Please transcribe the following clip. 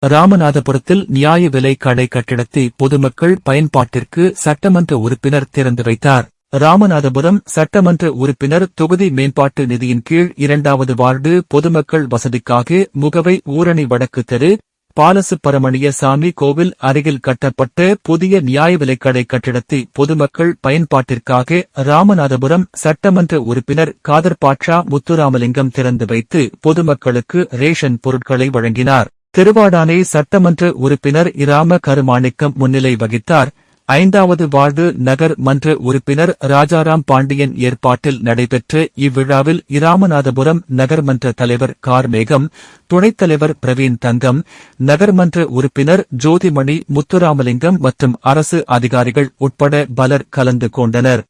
ராமநாதபுரத்தில் நியாய விலை கடை கட்டிடத்தை பொதுமக்கள் பயன்பாட்டிற்கு சட்டமன்ற உறுப்பினர் திறந்து வைத்தார். ராமநாதபுரம் சட்டமன்ற உறுப்பினர் தொகுதி மேம்பாட்டு நிதியின் கீழ் 2வது வார்டு பொதுமக்கள் வசதிக்காக முகவை ஊரணி வடக்கு தெரு பாலசுப்பிரமணிய சாமி கோவில் அருகில் கட்டப்பட்ட புதிய நியாய விலைக்கடை கட்டிடத்தை பொதுமக்கள் பயன்பாட்டிற்காக ராமநாதபுரம் சட்டமன்ற உறுப்பினர் காதர் பாட்ஷா முத்துராமலிங்கம் திறந்து வைத்து பொதுமக்களுக்கு ரேஷன் பொருட்களை வழங்கினார். திருவாடானை சட்டமன்ற உறுப்பினர் இராம கருமாணிக்கம் முன்னிலை வகித்தார். 5வது வார்டு நகர் மன்ற உறுப்பினர் ராஜாராம் பாண்டியன் ஏற்பாட்டில் நடைபெற்ற இவ்விழாவில் இராமநாதபுரம் நகர்மன்ற தலைவர் கார்மேகம், துணைத் தலைவர் பிரவீன் தங்கம், நகர்மன்ற உறுப்பினர் ஜோதிமணி முத்துராமலிங்கம் மற்றும் அரசு அதிகாரிகள் உட்பட பலர் கலந்து கொண்டனர்.